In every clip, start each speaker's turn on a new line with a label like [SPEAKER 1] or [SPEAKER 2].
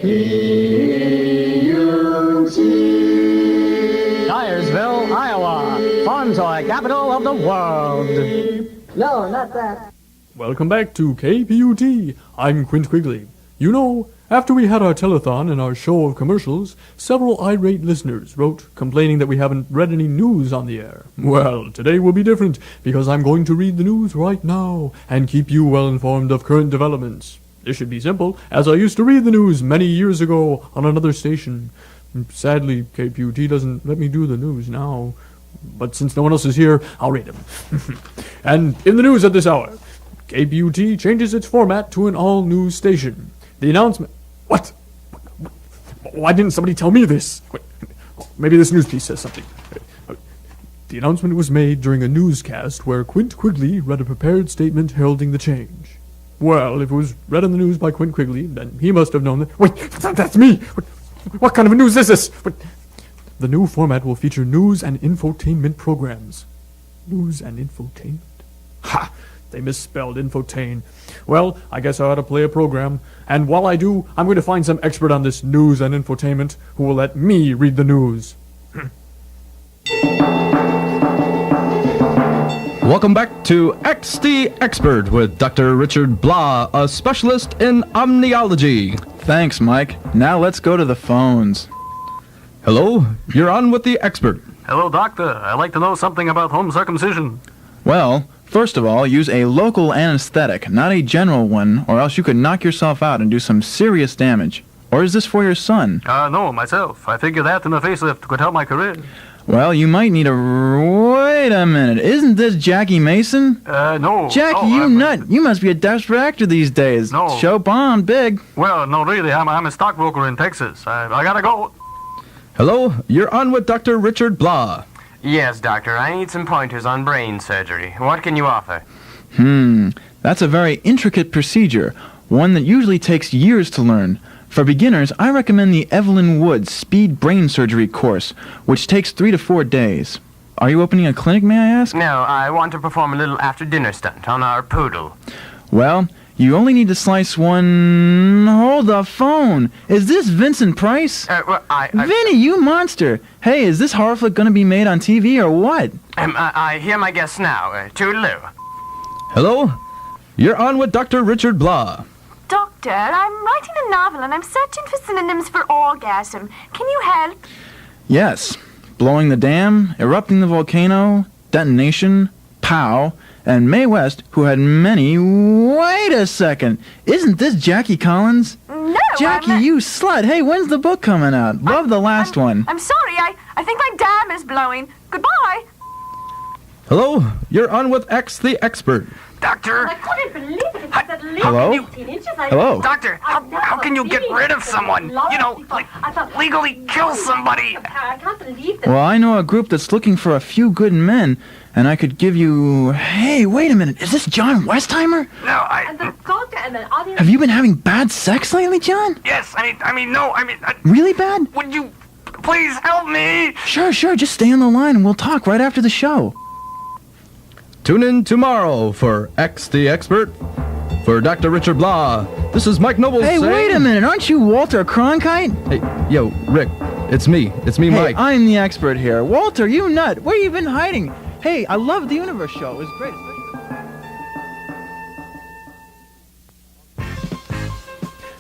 [SPEAKER 1] Dyersville, Iowa, fun toy capital of the world. No, not that.
[SPEAKER 2] Welcome back to KPUT. I'm Quint Quigley. You know, after we had our telethon and our show of commercials, several irate listeners wrote complaining that we haven't read any news on the air. Well, today will be different because I'm going to read the news right now and keep you well informed of current developments. This should be simple, as I used to read the news many years ago on another station. Sadly, KPUT doesn't let me do the news now. But since no one else is here, I'll read them. And in the news at this hour, KPUT changes its format to an all-news station. The announcement... What? Why didn't somebody tell me this? Maybe this news piece says something. The announcement was made during a newscast where Quint Quigley read a prepared statement heralding the change. Well, if it was read on the news by Quint Quigley, then he must have known that... Wait, that's me! What kind of news is this? The new format will feature news and infotainment programs. News and infotainment? Ha! They misspelled infotain. Well, I guess I ought to play a program. And while I do, I'm going to find some expert on this news and infotainment who will let me read the news.
[SPEAKER 3] Welcome back to X the Expert with Dr. Richard Blah, a specialist in omniology.
[SPEAKER 4] Thanks, Mike. Now let's go to the phones.
[SPEAKER 3] Hello, you're on with the expert.
[SPEAKER 2] Hello, doctor. I'd like to know something about home circumcision.
[SPEAKER 4] Well, first of all, use a local anesthetic, not a general one, or else you could knock yourself out and do some serious damage. Or is this for your son?
[SPEAKER 2] No, myself. I figure that and a facelift could help my career.
[SPEAKER 4] Well, you might need a... Wait a minute. Isn't this Jackie Mason?
[SPEAKER 2] No.
[SPEAKER 4] Jackie, you nut. You must be a desperate actor these days.
[SPEAKER 2] No.
[SPEAKER 4] Show bombed big.
[SPEAKER 2] Well, no, really. I'm a stockbroker in Texas. I gotta go.
[SPEAKER 3] Hello, you're on with Dr. Richard Blah.
[SPEAKER 5] Yes, doctor. I need some pointers on brain surgery. What can you offer?
[SPEAKER 4] That's a very intricate procedure, one that usually takes years to learn. For beginners, I recommend the Evelyn Woods Speed Brain Surgery course, which takes 3 to 4 days. Are you opening a clinic, may I ask?
[SPEAKER 5] No, I want to perform a little after-dinner stunt on our poodle.
[SPEAKER 4] Well, you only need to slice one... Hold the phone! Is this Vincent Price? Vinny, you monster! Hey, is this horror flick gonna be made on TV or what?
[SPEAKER 5] I hear my guests now. Toodaloo.
[SPEAKER 3] Hello, you're on with Dr. Richard Blah.
[SPEAKER 6] Doctor, I'm writing a novel and I'm searching for synonyms for orgasm. Can you help?
[SPEAKER 4] Yes. Blowing the dam, erupting the volcano, detonation, pow, and Mae West, who had many... Wait a second! Isn't this Jackie Collins?
[SPEAKER 6] No,
[SPEAKER 4] Jackie, you slut! Hey, when's the book coming out? Love the last one.
[SPEAKER 6] I'm sorry, I think my dam is blowing. Goodbye!
[SPEAKER 3] Hello, you're on with X the Expert.
[SPEAKER 5] Doctor?
[SPEAKER 6] I couldn't believe it. It's at least
[SPEAKER 4] Hello?
[SPEAKER 6] 15 inches.
[SPEAKER 4] Hello?
[SPEAKER 5] Doctor, how can you get rid of someone? You know, like, legally kill somebody.
[SPEAKER 6] I can't believe this.
[SPEAKER 4] Well, I know a group that's looking for a few good men, and I could give you... Hey, wait a minute. Is this John Westheimer?
[SPEAKER 5] No,
[SPEAKER 6] And the doctor and the audience...
[SPEAKER 4] Have you been having bad sex lately, John?
[SPEAKER 5] Yes, no,
[SPEAKER 4] Really bad?
[SPEAKER 5] would you please help me?
[SPEAKER 4] Sure. Just stay on the line and we'll talk right after the show.
[SPEAKER 3] Tune in tomorrow for X the Expert. For Dr. Richard Blah, this is Mike Noble
[SPEAKER 4] Hey,
[SPEAKER 3] saying...
[SPEAKER 4] wait a minute. Aren't you Walter Cronkite?
[SPEAKER 3] Hey, yo, Rick, it's me,
[SPEAKER 4] Hey,
[SPEAKER 3] Mike.
[SPEAKER 4] I'm the expert here. Walter, you nut. Where you been hiding? Hey, I love the Universe show. It was great.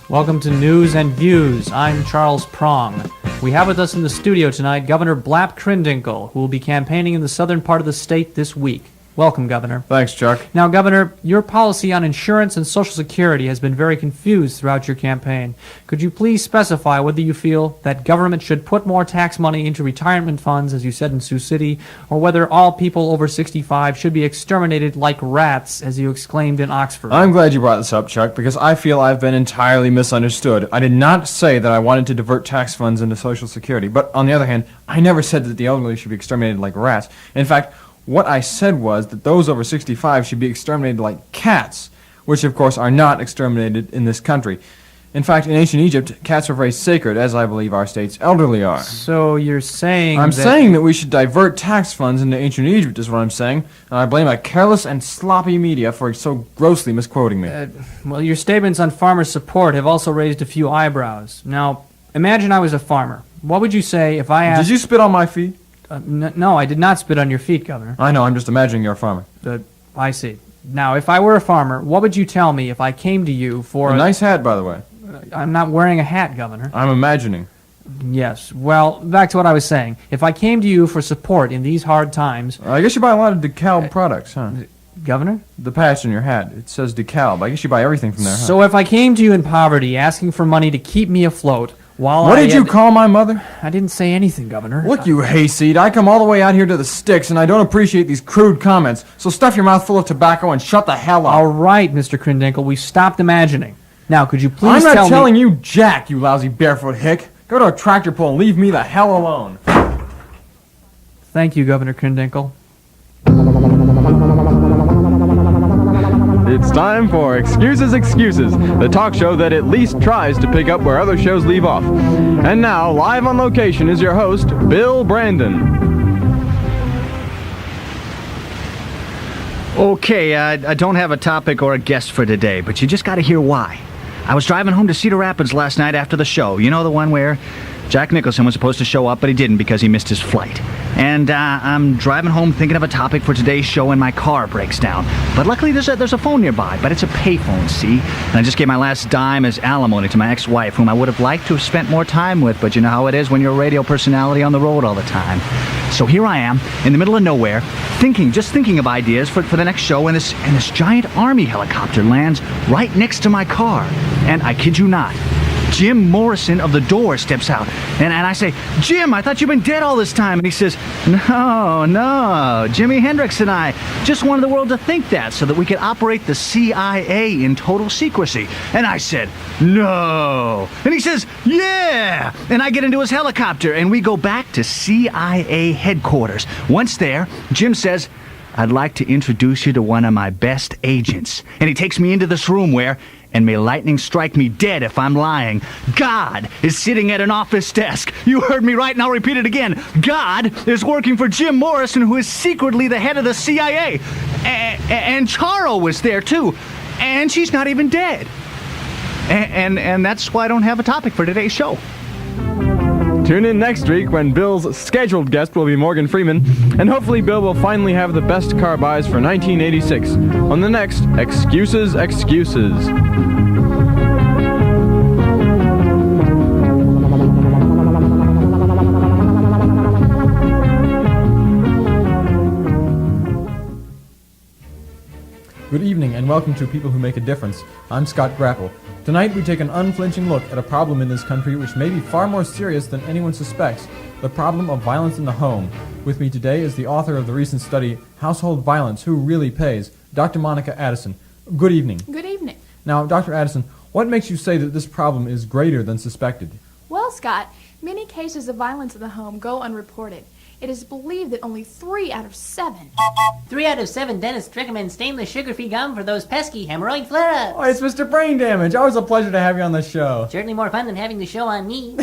[SPEAKER 1] Welcome to News and Views. I'm Charles Prong. We have with us in the studio tonight Governor Blap Krindinkle, who will be campaigning in the southern part of the state this week. Welcome, Governor.
[SPEAKER 7] Thanks, Chuck.
[SPEAKER 1] Now, Governor, your policy on insurance and Social Security has been very confused throughout your campaign. Could you please specify whether you feel that government should put more tax money into retirement funds, as you said in Sioux City, or whether all people over 65 should be exterminated like rats, as you exclaimed in Oxford?
[SPEAKER 7] I'm glad you brought this up, Chuck, because I feel I've been entirely misunderstood. I did not say that I wanted to divert tax funds into Social Security, but on the other hand, I never said that the elderly should be exterminated like rats. In fact, what I said was that those over 65 should be exterminated like cats, which of course are not exterminated in this country. In fact, in ancient Egypt, cats were very sacred, as I believe our state's elderly are.
[SPEAKER 1] So you're saying
[SPEAKER 7] I'm
[SPEAKER 1] that...
[SPEAKER 7] saying that we should divert tax funds into ancient Egypt is what I'm saying, and I blame a careless and sloppy media for so grossly misquoting me.
[SPEAKER 1] Well, your statements on farmer support have also raised a few eyebrows. Now, imagine I was a farmer. What would you say if I asked...
[SPEAKER 7] Did you spit on my feet?
[SPEAKER 1] No, I did not spit on your feet, Governor.
[SPEAKER 7] I know, I'm just imagining you're a farmer.
[SPEAKER 1] I see. Now, if I were a farmer, what would you tell me if I came to you for
[SPEAKER 7] A nice hat, by the way.
[SPEAKER 1] I'm not wearing a hat, Governor.
[SPEAKER 7] I'm imagining.
[SPEAKER 1] Yes. Well, back to what I was saying. If I came to you for support in these hard times...
[SPEAKER 7] I guess you buy a lot of DeKalb products, huh?
[SPEAKER 1] Governor?
[SPEAKER 7] The patch on your hat, it says DeKalb. I guess you buy everything from there, huh?
[SPEAKER 1] So if I came to you in poverty, asking for money to keep me afloat, while
[SPEAKER 7] What did you call my mother?
[SPEAKER 1] I didn't say anything, Governor.
[SPEAKER 7] Look, you hayseed, I come all the way out here to the sticks, and I don't appreciate these crude comments, so stuff your mouth full of tobacco and shut the hell up.
[SPEAKER 1] All right, Mr. Krindinkle, we've stopped imagining. Now, could you please
[SPEAKER 7] I'm
[SPEAKER 1] tell
[SPEAKER 7] not
[SPEAKER 1] me...
[SPEAKER 7] telling you jack, you lousy barefoot hick. Go to a tractor pull and leave me the hell alone.
[SPEAKER 1] Thank you, Governor Krindinkle.
[SPEAKER 3] It's time for Excuses, the talk show that at least tries to pick up where other shows leave off. And now, live on location is your host, Bill Brandon.
[SPEAKER 8] Okay, I don't have a topic or a guest for today, but you just gotta hear why. I was driving home to Cedar Rapids last night after the show. You know, the one where Jack Nicholson was supposed to show up, but he didn't because he missed his flight. And I'm driving home thinking of a topic for today's show, and my car breaks down. But luckily there's a phone nearby, but it's a payphone, see? And I just gave my last dime as alimony to my ex-wife, whom I would have liked to have spent more time with, but you know how it is when you're a radio personality on the road all the time. So here I am, in the middle of nowhere, just thinking of ideas for the next show, and this giant army helicopter lands right next to my car. And I kid you not, Jim Morrison of The Doors steps out. And I say, Jim, I thought you've been dead all this time. And he says, no, Jimi Hendrix and I just wanted the world to think that so that we could operate the CIA in total secrecy. And I said, no. And he says, yeah. And I get into his helicopter and we go back to CIA headquarters. Once there, Jim says, I'd like to introduce you to one of my best agents. And he takes me into this room where, and may lightning strike me dead if I'm lying, God is sitting at an office desk. You heard me right, and I'll repeat it again. God is working for Jim Morrison, who is secretly the head of the CIA. And Charo was there, too. And she's not even dead. And that's why I don't have a topic for today's show.
[SPEAKER 3] Tune in next week when Bill's scheduled guest will be Morgan Freeman, and hopefully Bill will finally have the best car buys for 1986 on the next Excuses.
[SPEAKER 7] Good evening, and welcome to People Who Make a Difference. I'm Scott Grapple. Tonight we take an unflinching look at a problem in this country which may be far more serious than anyone suspects, the problem of violence in the home. With me today is the author of the recent study, Household Violence, Who Really Pays, Dr. Monica Addison. Good evening.
[SPEAKER 9] Good evening.
[SPEAKER 7] Now, Dr. Addison, what makes you say that this problem is greater than suspected?
[SPEAKER 9] Well, Scott, many cases of violence in the home go unreported. It is believed that only 3 out of 7.
[SPEAKER 10] 3 out of 7 dentists recommend stainless sugar-free gum for those pesky hemorrhoid flare-ups.
[SPEAKER 7] Oh, it's Mr. Brain Damage. Always a pleasure to have you on the show.
[SPEAKER 10] Certainly more fun than having the show on me.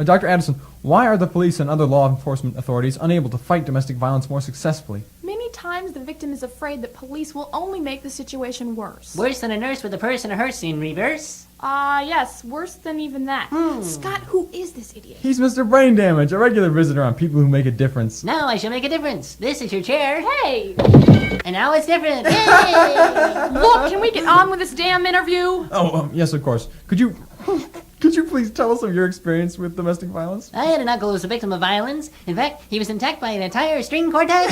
[SPEAKER 7] Dr. Addison, why are the police and other law enforcement authorities unable to fight domestic violence more successfully?
[SPEAKER 9] Many times the victim is afraid that police will only make the situation worse.
[SPEAKER 10] Worse than a nurse with a purse and a hearse in reverse?
[SPEAKER 9] Yes, worse than even that. Scott, who is this idiot?
[SPEAKER 7] He's Mr. Brain Damage, a regular visitor on People Who Make a Difference.
[SPEAKER 10] Now I shall make a difference. This is your chair.
[SPEAKER 9] Hey!
[SPEAKER 10] And now it's different. Yay!
[SPEAKER 9] Look, can we get on with this damn interview?
[SPEAKER 7] Yes, of course. Could you please tell us of your experience with domestic violence?
[SPEAKER 10] I had an uncle who was a victim of violence. In fact, he was attacked by an entire string quartet.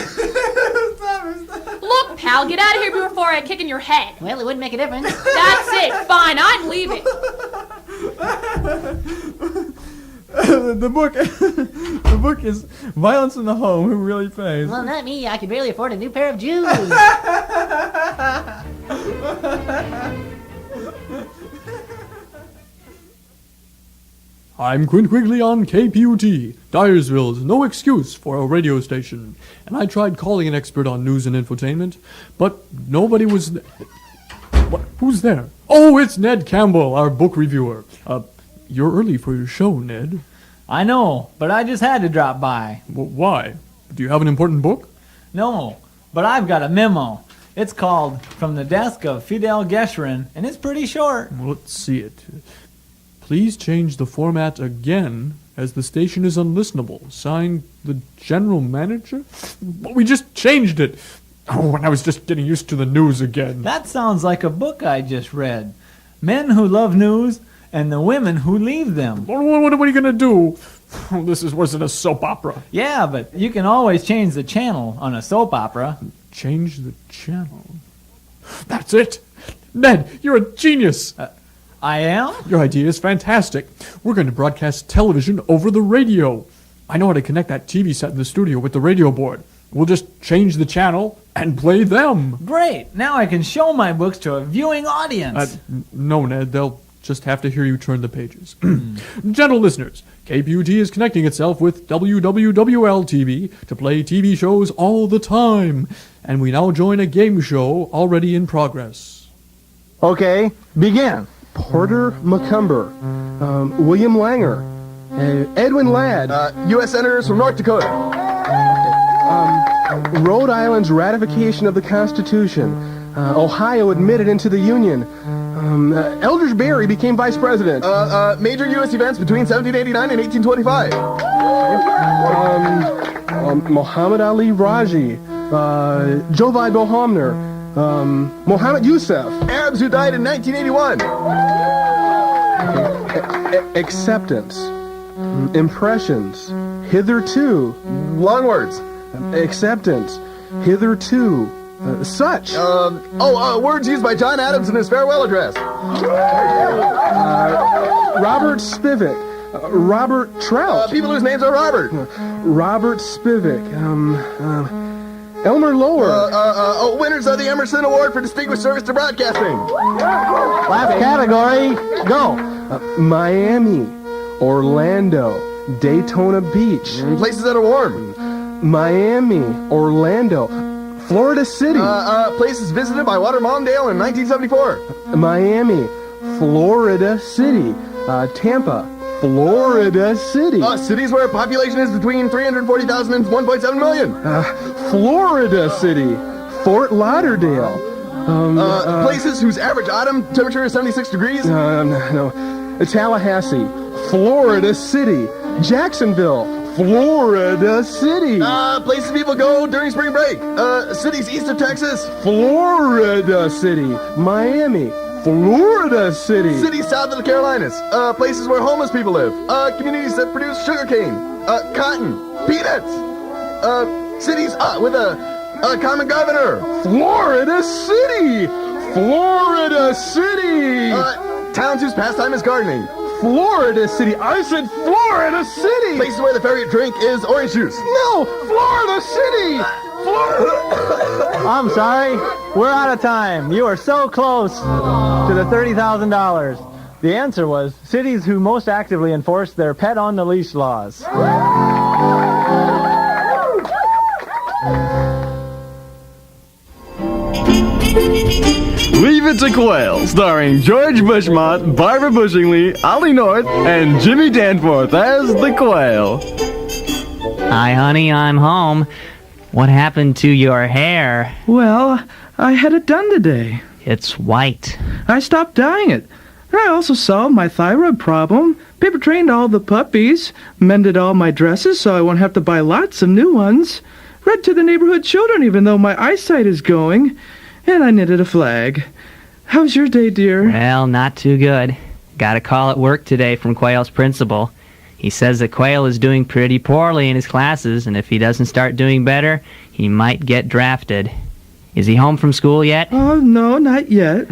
[SPEAKER 9] Look, pal, get out of here before I kick in your head.
[SPEAKER 10] Well, it wouldn't make a difference.
[SPEAKER 9] That's it. Fine, I'm leaving.
[SPEAKER 7] The book is Violence in the Home, Who Really Pays.
[SPEAKER 10] Well, not me. I could barely afford a new pair of shoes.
[SPEAKER 2] I'm Quint Quigley on KPUT. Dyersville's no excuse for a radio station. And I tried calling an expert on news and infotainment, but nobody was... What? Who's there? Oh, it's Ned Campbell, our book reviewer. You're early for your show, Ned.
[SPEAKER 11] I know, but I just had to drop by.
[SPEAKER 2] Why? Do you have an important book?
[SPEAKER 11] No, but I've got a memo. It's called From the Desk of Fidel Gescherin, and it's pretty short.
[SPEAKER 2] Well, let's see it. Please change the format again, as the station is unlistenable. Signed, the general manager? But we just changed it. Oh, and I was just getting used to the news again.
[SPEAKER 11] That sounds like a book I just read. Men Who Love News and the Women Who Leave Them.
[SPEAKER 2] What are you going to do? Oh, this wasn't a soap opera.
[SPEAKER 11] Yeah, but you can always change the channel on a soap opera.
[SPEAKER 2] Change the channel? That's it! Ned, you're a genius!
[SPEAKER 11] I am?
[SPEAKER 2] Your idea is fantastic. We're going to broadcast television over the radio. I know how to connect that TV set in the studio with the radio board. We'll just change the channel and play them.
[SPEAKER 11] Great! Now I can show my books to a viewing audience.
[SPEAKER 2] No, Ned, they'll just have to hear you turn the pages. Gentle listeners, KPUT is connecting itself with WWWL-TV to play TV shows all the time. And we now join a game show already in progress.
[SPEAKER 12] Okay, begin. Porter McCumber, William Langer, Edwin Ladd,
[SPEAKER 13] U.S. Senators from North Dakota.
[SPEAKER 12] Rhode Island's ratification of the Constitution, Ohio admitted into the Union, Eldridge Berry became vice president.
[SPEAKER 13] Major U.S. events between 1789 and 1825.
[SPEAKER 12] Muhammad Ali Raji, Jovi Bohomner, Mohammed Youssef.
[SPEAKER 13] Arabs who died in 1981.
[SPEAKER 12] Acceptance, impressions, hitherto.
[SPEAKER 13] Long words.
[SPEAKER 12] Acceptance, hitherto, such.
[SPEAKER 13] Words used by John Adams in his farewell address.
[SPEAKER 12] Robert Spivak, Robert Trout.
[SPEAKER 13] People whose names are Robert.
[SPEAKER 12] Robert Spivak, Elmer Lower.
[SPEAKER 13] Winners of the Emerson Award for Distinguished Service to Broadcasting.
[SPEAKER 12] Last category, go. Miami, Orlando, Daytona Beach.
[SPEAKER 13] Places that are warm.
[SPEAKER 12] Miami, Orlando, Florida City.
[SPEAKER 13] Places visited by Walter Mondale in 1974.
[SPEAKER 12] Miami, Florida City. Tampa, Florida City.
[SPEAKER 13] Cities where population is between 340,000 and 1.7 million.
[SPEAKER 12] Florida City. Fort Lauderdale.
[SPEAKER 13] Places whose average autumn temperature is 76 degrees.
[SPEAKER 12] No. Tallahassee, Florida City. Jacksonville, Florida City.
[SPEAKER 13] Places people go during spring break. Cities east of Texas.
[SPEAKER 12] Florida City. Miami, Florida City.
[SPEAKER 13] Cities south of the Carolinas. Places where homeless people live. Communities that produce sugarcane, cotton, peanuts. Cities with a common governor.
[SPEAKER 12] Florida City. Florida City.
[SPEAKER 13] Towns whose pastime is gardening.
[SPEAKER 12] Florida City. I said Florida City.
[SPEAKER 13] Places where the favorite drink is orange juice.
[SPEAKER 12] No, Florida City.
[SPEAKER 11] I'm sorry. We're out of time. You are so close to the $30,000. The answer was cities who most actively enforce their pet on the leash laws.
[SPEAKER 3] Leave It to Quail, starring George Bushmont, Barbara Bushingley, Ollie North, and Jimmy Danforth as the Quail.
[SPEAKER 10] Hi, honey, I'm home. What happened to your hair?
[SPEAKER 14] Well, I had it done today.
[SPEAKER 10] It's white.
[SPEAKER 14] I stopped dyeing it. I also solved my thyroid problem, paper trained all the puppies, mended all my dresses so I won't have to buy lots of new ones, read to the neighborhood children even though my eyesight is going, and I knitted a flag. How's your day, dear?
[SPEAKER 10] Well, not too good. Got a call at work today from Quayle's principal. He says that Quayle is doing pretty poorly in his classes, and if he doesn't start doing better, he might get drafted. Is he home from school yet?
[SPEAKER 14] Oh, no, not yet.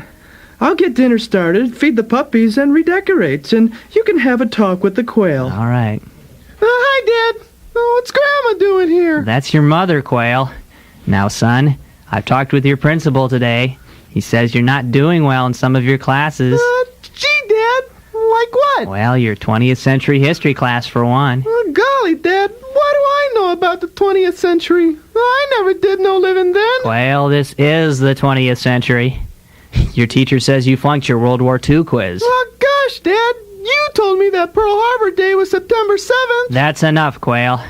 [SPEAKER 14] I'll get dinner started, feed the puppies, and redecorate, and you can have a talk with the Quail.
[SPEAKER 10] All right.
[SPEAKER 14] Hi, Dad. What's Grandma doing here?
[SPEAKER 10] That's your mother, Quayle. Now, son, I've talked with your principal today. He says you're not doing well in some of your classes.
[SPEAKER 14] Gee, Dad. Like what?
[SPEAKER 10] Well, your 20th century history class, for one.
[SPEAKER 14] Golly, Dad. What do I know about the 20th century? I never did no living then.
[SPEAKER 10] Quayle, this is the 20th century. Your teacher says you flunked your World War II quiz.
[SPEAKER 14] Oh, gosh, Dad. You told me that Pearl Harbor Day was September 7th.
[SPEAKER 10] That's enough, Quail.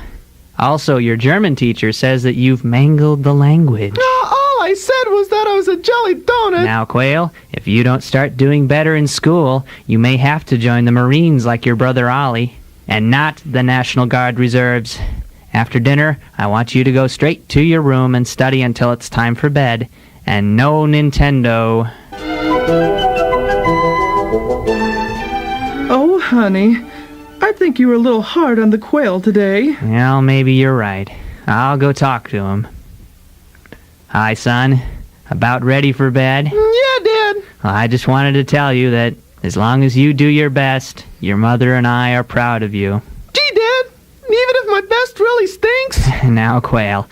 [SPEAKER 10] Also, your German teacher says that you've mangled the language.
[SPEAKER 14] All I said was that I was a jelly donut.
[SPEAKER 10] Now, Quail, if you don't start doing better in school, you may have to join the Marines like your brother Ollie, and not the National Guard Reserves. After dinner, I want you to go straight to your room and study until it's time for bed, and no Nintendo.
[SPEAKER 14] Oh, honey, I think you were a little hard on the Quail today.
[SPEAKER 10] Well, maybe you're right. I'll go talk to him. Hi, son. About ready for bed?
[SPEAKER 14] Yeah, Dad.
[SPEAKER 10] Well, I just wanted to tell you that as long as you do your best, your mother and I are proud of you.
[SPEAKER 14] Gee, Dad, even if my best really stinks.
[SPEAKER 10] Now, Quail,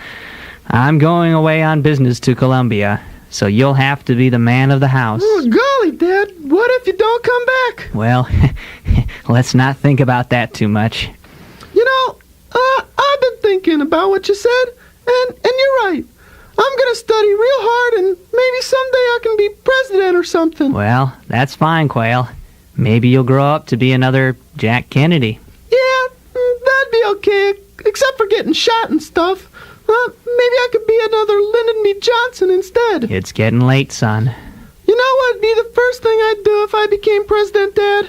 [SPEAKER 10] I'm going away on business to Columbia, so you'll have to be the man of the house.
[SPEAKER 14] Oh, golly, Dad, what if you don't come back?
[SPEAKER 10] Well, let's not think about that too much.
[SPEAKER 14] You know, I've been thinking about what you said, and you're right. I'm gonna study real hard, and maybe someday I can be president or something.
[SPEAKER 10] Well, that's fine, Quail. Maybe you'll grow up to be another Jack Kennedy.
[SPEAKER 14] Yeah, that'd be okay, except for getting shot and stuff. Maybe I could be another Lyndon B. Johnson instead.
[SPEAKER 10] It's getting late, son.
[SPEAKER 14] You know what'd be the first thing I'd do if I became president, Dad?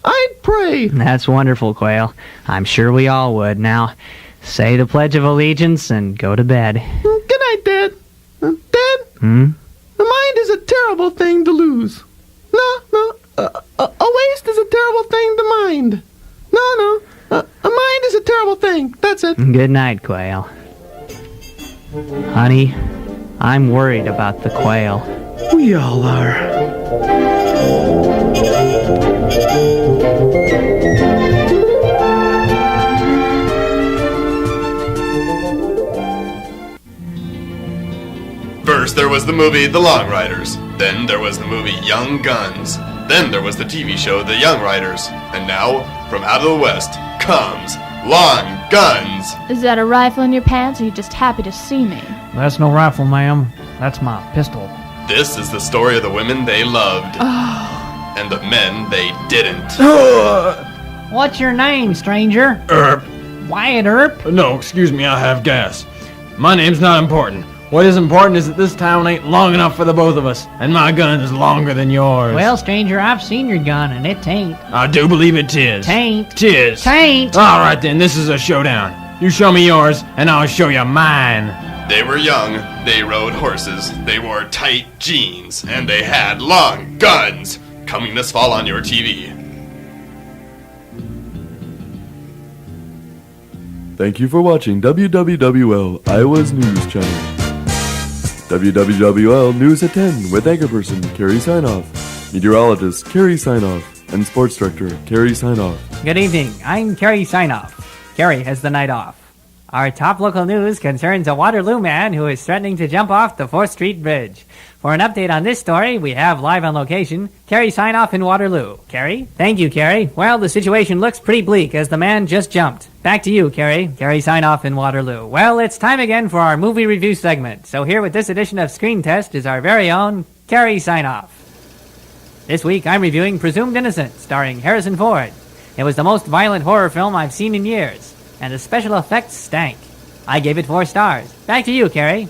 [SPEAKER 14] I'd pray.
[SPEAKER 10] That's wonderful, Quail. I'm sure we all would. Now, say the Pledge of Allegiance and go to bed.
[SPEAKER 14] Good night, Dad. Dad?
[SPEAKER 10] Hmm?
[SPEAKER 14] The mind is a terrible thing to lose. No. A waste is a terrible thing to mind. No. A mind is a terrible thing. That's it.
[SPEAKER 10] Good night, Quail. Honey, I'm worried about the Quail.
[SPEAKER 14] We all are.
[SPEAKER 15] First there was the movie The Long Riders, then there was the movie Young Guns, then there was the TV show The Young Riders, and now, from out of the West, comes Long Guns!
[SPEAKER 9] Is that a rifle in your pants, or are you just happy to see me?
[SPEAKER 1] That's no rifle, ma'am. That's my pistol.
[SPEAKER 15] This is the story of the women they loved, and the men they didn't.
[SPEAKER 1] What's your name, stranger?
[SPEAKER 7] Earp.
[SPEAKER 1] Wyatt Earp?
[SPEAKER 7] No, excuse me, I have gas. My name's not important. What is important is that this town ain't long enough for the both of us, and my gun is longer than yours.
[SPEAKER 1] Well, stranger, I've seen your gun, and it tain't.
[SPEAKER 7] I do believe it tis.
[SPEAKER 1] Tain't.
[SPEAKER 7] Tis.
[SPEAKER 1] Tain't.
[SPEAKER 7] All right, then, this is a showdown. You show me yours, and I'll show you mine.
[SPEAKER 15] They were young, they rode horses, they wore tight jeans, and they had long guns. Coming this fall on your TV.
[SPEAKER 2] Thank you for watching WWWL, Iowa's news channel. WWWL News at 10 with anchorperson Carrie Signoff, meteorologist Carrie Signoff, and sports director Carrie Signoff.
[SPEAKER 1] Good evening. I'm Carrie Signoff. Carrie has the night off. Our top local news concerns a Waterloo man who is threatening to jump off the 4th Street Bridge. For an update on this story, we have live on location, Carrie Signoff in Waterloo. Carrie? Thank you, Carrie. Well, the situation looks pretty bleak as the man just jumped. Back to you, Carrie. Carrie Signoff in Waterloo. Well, it's time again for our movie review segment. So here with this edition of Screen Test is our very own Carrie Signoff. This week I'm reviewing Presumed Innocent, starring Harrison Ford. It was the most violent horror film I've seen in years, and the special effects stank. I gave it 4 stars. Back to you, Carrie.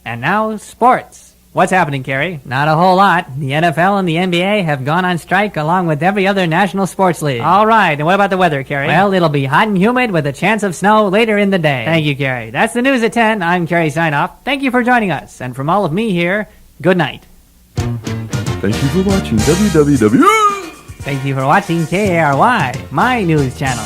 [SPEAKER 1] And now, sports. What's happening, Carrie? Not a whole lot. The NFL and the NBA have gone on strike along with every other national sports league. All right, and what about the weather, Carrie? Well, it'll be hot and humid with a chance of snow later in the day. Thank you, Carrie. That's the news at 10. I'm Carrie Signoff. Thank you for joining us. And from all of me here, good night.
[SPEAKER 2] Thank you for watching WWW.
[SPEAKER 1] Thank you for watching KARY, my news channel.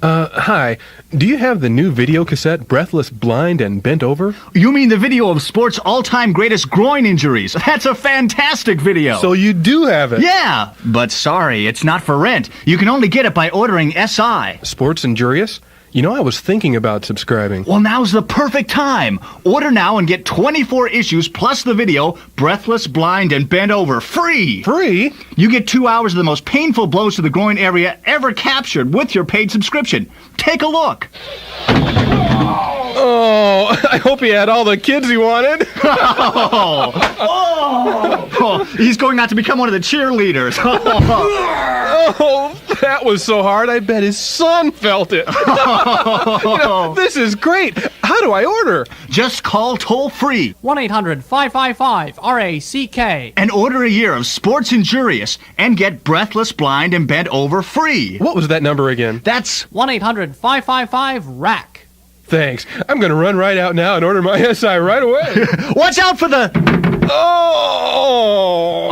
[SPEAKER 12] Hi. Do you have the new video cassette, Breathless, Blind, and Bent Over?
[SPEAKER 8] You mean the video of sports' all-time greatest groin injuries? That's a fantastic video.
[SPEAKER 12] So you do have it?
[SPEAKER 8] Yeah, but sorry, it's not for rent. You can only get it by ordering SI.
[SPEAKER 12] Sports Injurious? You know, I was thinking about subscribing.
[SPEAKER 8] Well, now's the perfect time. Order now and get 24 issues plus the video, Breathless, Blind, and Bent Over, free.
[SPEAKER 12] Free?
[SPEAKER 8] You get 2 hours of the most painful blows to the groin area ever captured with your paid subscription. Take a look.
[SPEAKER 12] Oh, I hope he had all the kids he wanted.
[SPEAKER 8] He's going out to become one of the cheerleaders.
[SPEAKER 12] Oh, that was so hard, I bet his son felt it. This is great. How do I order?
[SPEAKER 8] Just call toll-free.
[SPEAKER 1] 1-800-555-RACK.
[SPEAKER 8] And order a year of Sports Injurious and get Breathless, Blind, and Bent Over free.
[SPEAKER 12] What was that number again?
[SPEAKER 8] That's
[SPEAKER 1] 1-800-555-RACK.
[SPEAKER 12] Thanks. I'm going to run right out now and order my SI right away.
[SPEAKER 8] Watch out for the...
[SPEAKER 2] Oh!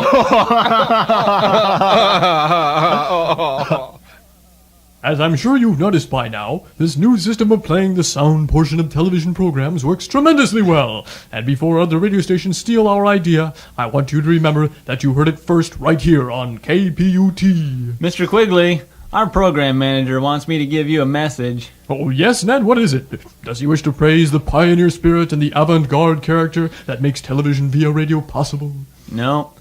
[SPEAKER 2] As I'm sure you've noticed by now, this new system of playing the sound portion of television programs works tremendously well. And before other radio stations steal our idea, I want you to remember that you heard it first right here on KPUT.
[SPEAKER 16] Mr. Quigley, our program manager wants me to give you a message.
[SPEAKER 2] Oh, yes, Ned, what is it? Does he wish to praise the pioneer spirit and the avant-garde character that makes television via radio possible?
[SPEAKER 16] No,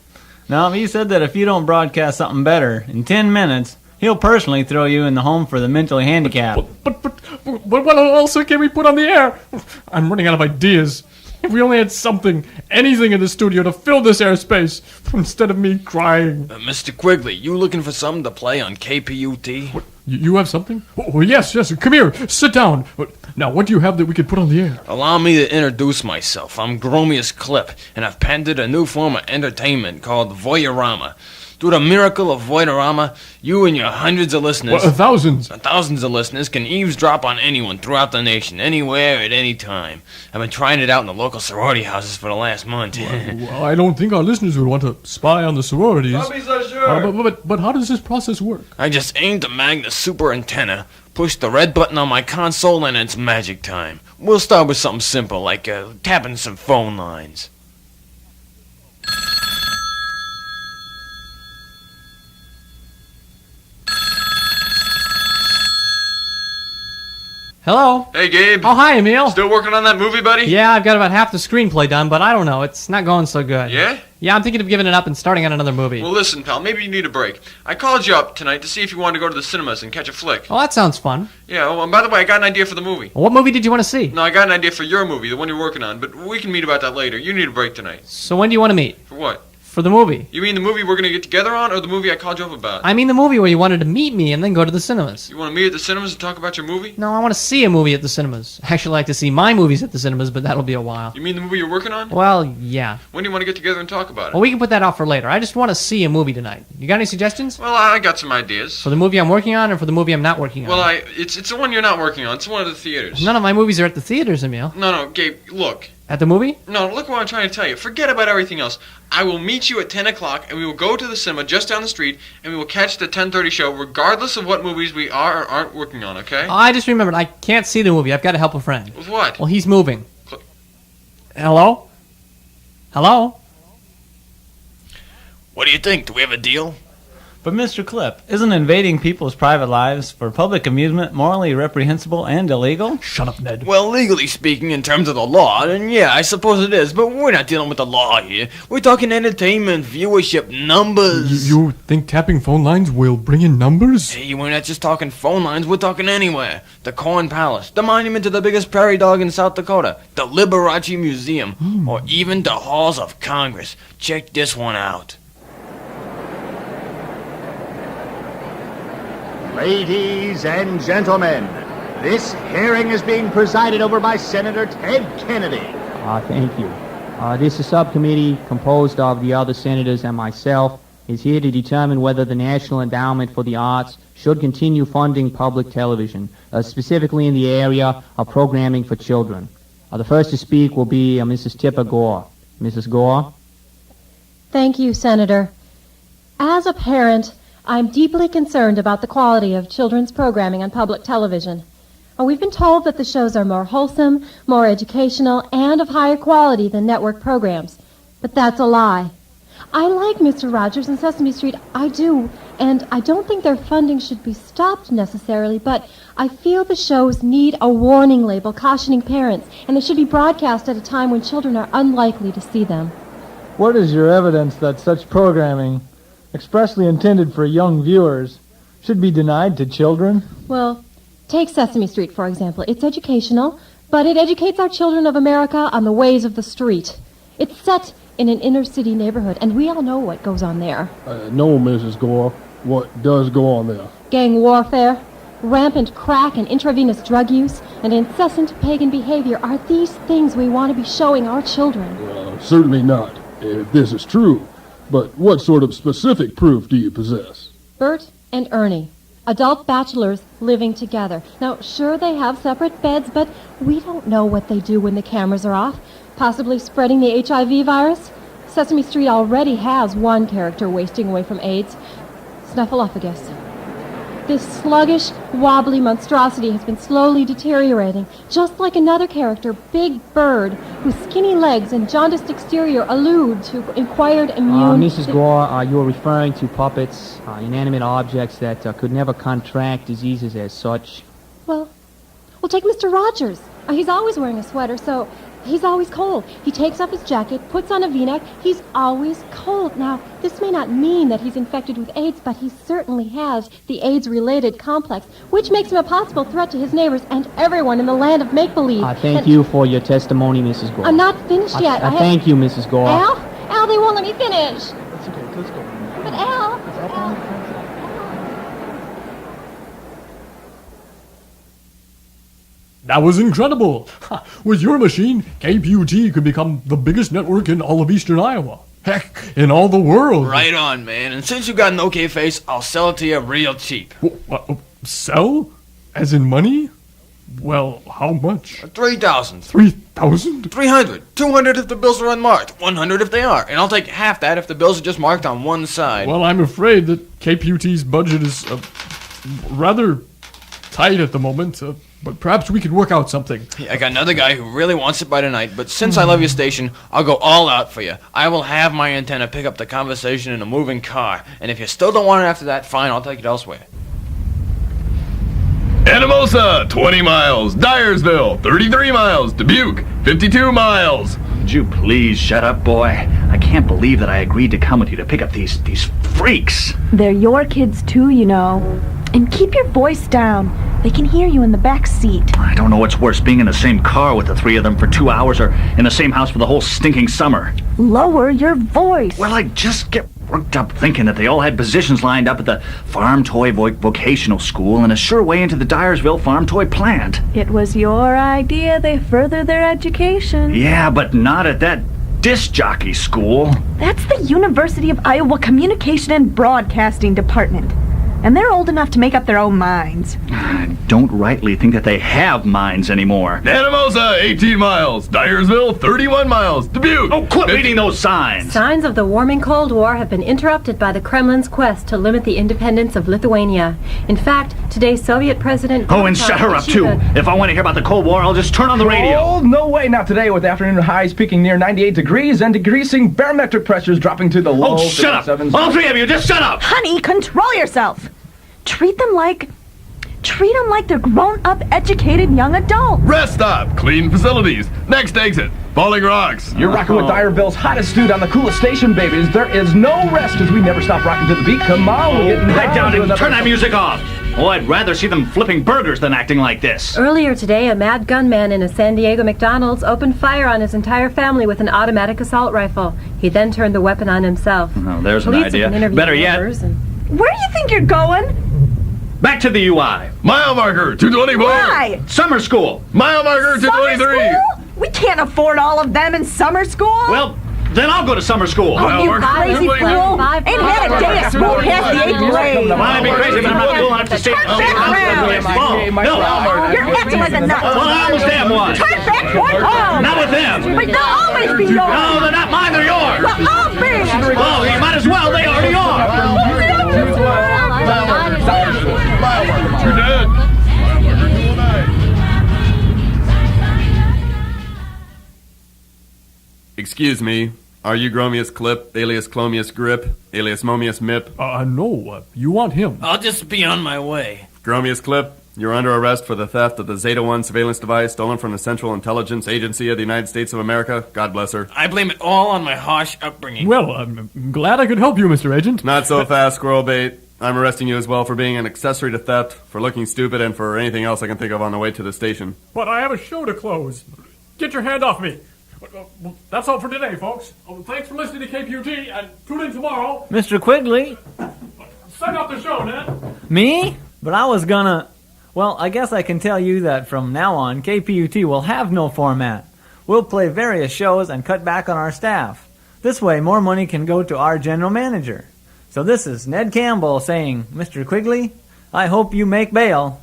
[SPEAKER 16] he said that if you don't broadcast something better in 10 minutes, he'll personally throw you in the home for the mentally handicapped.
[SPEAKER 2] But what else can we put on the air? I'm running out of ideas. If we only had something, anything in the studio to fill this airspace, instead of me crying.
[SPEAKER 17] Mr. Quigley, you looking for something to play on KPUT?
[SPEAKER 2] What, you have something? Oh, yes, come here, sit down. Now, what do you have that we could put on the air?
[SPEAKER 17] Allow me to introduce myself. I'm Gromius Clip, and I've patented a new form of entertainment called Voyorama. Through the miracle of Voidorama, you and your hundreds of listeners...
[SPEAKER 2] thousands
[SPEAKER 17] of listeners can eavesdrop on anyone throughout the nation, anywhere, at any time. I've been trying it out in the local sorority houses for the last month.
[SPEAKER 2] Well, I don't think our listeners would want to spy on the sororities.
[SPEAKER 17] Don't be so sure.
[SPEAKER 2] But how does this process work?
[SPEAKER 17] I just aim to mag the super antenna, push the red button on my console, and it's magic time. We'll start with something simple, like tapping some phone lines.
[SPEAKER 1] Hello?
[SPEAKER 15] Hey, Gabe.
[SPEAKER 1] Oh, hi, Emil.
[SPEAKER 15] Still working on that movie, buddy?
[SPEAKER 1] Yeah, I've got about half the screenplay done, but I don't know. It's not going so good.
[SPEAKER 15] Yeah?
[SPEAKER 1] Yeah, I'm thinking of giving it up and starting on another movie.
[SPEAKER 15] Well, listen, pal, maybe you need a break. I called you up tonight to see if you wanted to go to the cinemas and catch a flick.
[SPEAKER 1] Oh, that sounds fun.
[SPEAKER 15] Yeah, well, and by the way, I got an idea for the movie.
[SPEAKER 1] What movie did you want to see?
[SPEAKER 15] No, I got an idea for your movie, the one you're working on, but we can meet about that later. You need a break tonight.
[SPEAKER 1] So when do you want to meet?
[SPEAKER 15] For what?
[SPEAKER 1] For the movie.
[SPEAKER 15] You mean the movie we're going to get together on, or the movie I called you up about?
[SPEAKER 1] I mean the movie where you wanted to meet me and then go to the cinemas.
[SPEAKER 15] You want to meet at the cinemas and talk about your movie?
[SPEAKER 1] No, I want to see a movie at the cinemas. I actually like to see my movies at the cinemas, but that'll be a while.
[SPEAKER 15] You mean the movie you're working on?
[SPEAKER 1] Well, yeah.
[SPEAKER 15] When do you want to get together and talk about it?
[SPEAKER 1] Well, we can put that off for later. I just want to see a movie tonight. You got any suggestions?
[SPEAKER 15] Well, I got some ideas.
[SPEAKER 1] For the movie I'm working on or for the movie I'm not working on?
[SPEAKER 15] Well, it's the one you're not working on. It's one of the theaters.
[SPEAKER 1] None of my movies are at the theaters, Emil.
[SPEAKER 15] No, Gabe, look.
[SPEAKER 1] At the movie?
[SPEAKER 15] No, look what I'm trying to tell you. Forget about everything else. I will meet you at 10 o'clock, and we will go to the cinema just down the street, and we will catch the 10:30 show, regardless of what movies we are or aren't working on, okay?
[SPEAKER 1] I just remembered, I can't see the movie. I've got to help a friend.
[SPEAKER 15] With what?
[SPEAKER 1] Well, he's moving. Hello? Hello?
[SPEAKER 17] What do you think? Do we have a deal?
[SPEAKER 16] But Mr. Clip, isn't invading people's private lives for public amusement morally reprehensible and illegal?
[SPEAKER 2] Shut up, Ned.
[SPEAKER 17] Well, legally speaking, in terms of the law, then yeah, I suppose it is. But we're not dealing with the law here. We're talking entertainment, viewership, numbers.
[SPEAKER 2] You think tapping phone lines will bring in numbers?
[SPEAKER 17] Hey, we're not just talking phone lines, we're talking anywhere. The Corn Palace, the monument to the biggest prairie dog in South Dakota, the Liberace Museum, or even the halls of Congress. Check this one out.
[SPEAKER 8] Ladies and gentlemen, this hearing is being presided over by Senator Ted Kennedy.
[SPEAKER 18] Thank you. This subcommittee, composed of the other senators and myself, is here to determine whether the National Endowment for the Arts should continue funding public television, specifically in the area of programming for children. The first to speak will be Mrs. Tipper Gore. Mrs. Gore?
[SPEAKER 19] Thank you, Senator. As a parent, I'm deeply concerned about the quality of children's programming on public television. We've been told that the shows are more wholesome, more educational, and of higher quality than network programs. But that's a lie. I like Mr. Rogers and Sesame Street, I do, And I don't think their funding should be stopped necessarily, but I feel the shows need a warning label cautioning parents, and they should be broadcast at a time when children are unlikely to see them.
[SPEAKER 11] What is your evidence that such programming, expressly intended for young viewers, should be denied to children?
[SPEAKER 19] Well, take Sesame Street, for example. It's educational, but it educates our children of America on the ways of the street. It's set in an inner-city neighborhood, and we all know what goes on there.
[SPEAKER 12] No, Mrs. Gore. What does go on there?
[SPEAKER 19] Gang warfare, rampant crack and intravenous drug use, and incessant pagan behavior. Are these things we want to be showing our children?
[SPEAKER 12] Certainly not, if this is true. But what sort of specific proof do you possess?
[SPEAKER 19] Bert and Ernie, adult bachelors living together. Now, sure, they have separate beds, but we don't know what they do when the cameras are off. Possibly spreading the HIV virus? Sesame Street already has one character wasting away from AIDS, Snuffleupagus. This sluggish, wobbly monstrosity has been slowly deteriorating, just like another character, Big Bird, whose skinny legs and jaundiced exterior allude to acquired immune...
[SPEAKER 18] Mrs. Gore, you're referring to puppets, inanimate objects that could never contract diseases as such.
[SPEAKER 19] Well, take Mr. Rogers. He's always wearing a sweater, so he's always cold. He takes off his jacket, puts on a V-neck. He's always cold. Now, this may not mean that he's infected with AIDS, but he certainly has the AIDS-related complex, which makes him a possible threat to his neighbors and everyone in the land of make-believe.
[SPEAKER 18] Thank you for your testimony, Mrs. Gore.
[SPEAKER 19] I'm not finished yet.
[SPEAKER 18] Thank you, Mrs. Gore.
[SPEAKER 19] Al, they won't let me finish.
[SPEAKER 11] That's okay, let's go.
[SPEAKER 19] But Al...
[SPEAKER 2] That was incredible! With your machine, KPUT could become the biggest network in all of eastern Iowa. Heck, in all the world.
[SPEAKER 17] Right on, man. And since you got an okay face, I'll sell it to you real cheap.
[SPEAKER 2] Sell? As in money? Well, how much?
[SPEAKER 17] 3,000.
[SPEAKER 2] 3,000?
[SPEAKER 17] 300. 200 if the bills are unmarked. 100 if they are. And I'll take half that if the bills are just marked on one side.
[SPEAKER 2] Well, I'm afraid that KPUT's budget is rather tight at the moment. But perhaps we could work out something.
[SPEAKER 17] Hey, I got another guy who really wants it by tonight, but since I love your station, I'll go all out for you. I will have my antenna pick up the conversation in a moving car, and if you still don't want it after that, fine, I'll take it elsewhere.
[SPEAKER 15] Anamosa, 20 miles. Dyersville, 33 miles. Dubuque, 52 miles.
[SPEAKER 8] Would you please shut up, boy? I can't believe that I agreed to come with you to pick up these freaks.
[SPEAKER 20] They're your kids too, you know. And keep your voice down. They can hear you in the back seat.
[SPEAKER 8] I don't know what's worse, being in the same car with the three of them for 2 hours or in the same house for the whole stinking summer.
[SPEAKER 20] Lower your voice.
[SPEAKER 8] Well, I just get worked up thinking that they all had positions lined up at the Farm Toy Vocational School and a sure way into the Dyersville Farm Toy plant.
[SPEAKER 20] It was your idea they further their education.
[SPEAKER 8] Yeah, but not at that disc jockey school.
[SPEAKER 20] That's the University of Iowa Communication and Broadcasting Department. And they're old enough to make up their own minds.
[SPEAKER 8] I don't rightly think that they have minds anymore.
[SPEAKER 15] Anamosa, 18 miles. Dyersville, 31 miles. Dubuque.
[SPEAKER 8] Oh, quit reading those signs.
[SPEAKER 21] Signs of the warming Cold War have been interrupted by the Kremlin's quest to limit the independence of Lithuania. In fact, today's Soviet President...
[SPEAKER 8] Oh, and shut her up, too. If I want to hear about the Cold War, I'll just turn on the radio.
[SPEAKER 14] Oh, no way, not today, with afternoon highs peaking near 98 degrees and decreasing barometric pressures dropping to the low...
[SPEAKER 8] Oh, shut up! All three of you, just shut up!
[SPEAKER 20] Honey, control yourself! Treat them like they're grown-up, educated young adults.
[SPEAKER 15] Rest stop. Clean facilities. Next exit. Falling Rocks.
[SPEAKER 14] You're rocking with Dyerville's hottest dude on the coolest station, babies. There is no rest as we never stop rocking to the beat. Come on, we're getting
[SPEAKER 8] Head down and turn that
[SPEAKER 14] another...
[SPEAKER 8] music off. Oh, I'd rather see them flipping burgers than acting like this.
[SPEAKER 21] Earlier today, a mad gunman in a San Diego McDonald's opened fire on his entire family with an automatic assault rifle. He then turned the weapon on himself.
[SPEAKER 8] Oh, there's an
[SPEAKER 21] Police
[SPEAKER 8] idea.
[SPEAKER 21] have been interviewing
[SPEAKER 8] Better yet...
[SPEAKER 21] neighbors
[SPEAKER 20] Where do you think you're going?
[SPEAKER 8] Back to the UI.
[SPEAKER 15] Mile marker, 224.
[SPEAKER 20] Why?
[SPEAKER 8] Summer school.
[SPEAKER 15] Mile marker, 223.
[SPEAKER 20] Summer school? We can't afford all of them in summer school.
[SPEAKER 8] Well, then I'll go to summer school.
[SPEAKER 20] Oh, you crazy fool. Ain't had a day of school past the 8th grade.
[SPEAKER 8] Well, I'd be crazy, but I'm not cool enough to stay...
[SPEAKER 20] Turn back around.
[SPEAKER 8] No.
[SPEAKER 20] You're acting like a nut.
[SPEAKER 8] Well, I almost am one.
[SPEAKER 20] Turn back toward home.
[SPEAKER 8] Not with them.
[SPEAKER 20] But they'll always be yours.
[SPEAKER 8] No, they're not mine, they're yours.
[SPEAKER 20] Well, I'll be.
[SPEAKER 8] Oh, you might as well. They already are.
[SPEAKER 15] You're dead. Excuse me. Are you Gromius Clip, alias Clomius Grip, alias Momius Mip?
[SPEAKER 2] No. You want him.
[SPEAKER 17] I'll just be on my way.
[SPEAKER 15] Gromius Clip, you're under arrest for the theft of the Zeta-1 surveillance device stolen from the Central Intelligence Agency of the United States of America. God bless her.
[SPEAKER 17] I blame it all on my harsh upbringing.
[SPEAKER 2] Well, I'm glad I could help you, Mr. Agent.
[SPEAKER 15] Not so fast, Squirrel Bait. I'm arresting you as well for being an accessory to theft, for looking stupid, and for anything else I can think of on the way to the station.
[SPEAKER 2] But I have a show to close. Get your hand off me. That's all for today, folks. Thanks for listening to KPUT, and tune in tomorrow.
[SPEAKER 16] Mr. Quigley?
[SPEAKER 2] Set up the show, Ned.
[SPEAKER 16] Me? But I was gonna... Well, I guess I can tell you that from now on, KPUT will have no format. We'll play various shows and cut back on our staff. This way, more money can go to our general manager. So this is Ned Campbell saying, Mr. Quigley, I hope you make bail.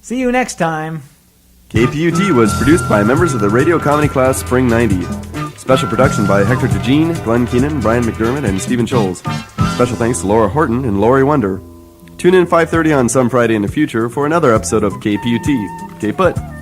[SPEAKER 16] See you next time.
[SPEAKER 15] KPUT was produced by members of the radio comedy class Spring 90. Special production by Hector DeJean, Glenn Keenan, Brian McDermott, and Stephen Scholes. Special thanks to Laura Horton and Lori Wonder. Tune in 5:30 on some Friday in the future for another episode of KPUT. Kput.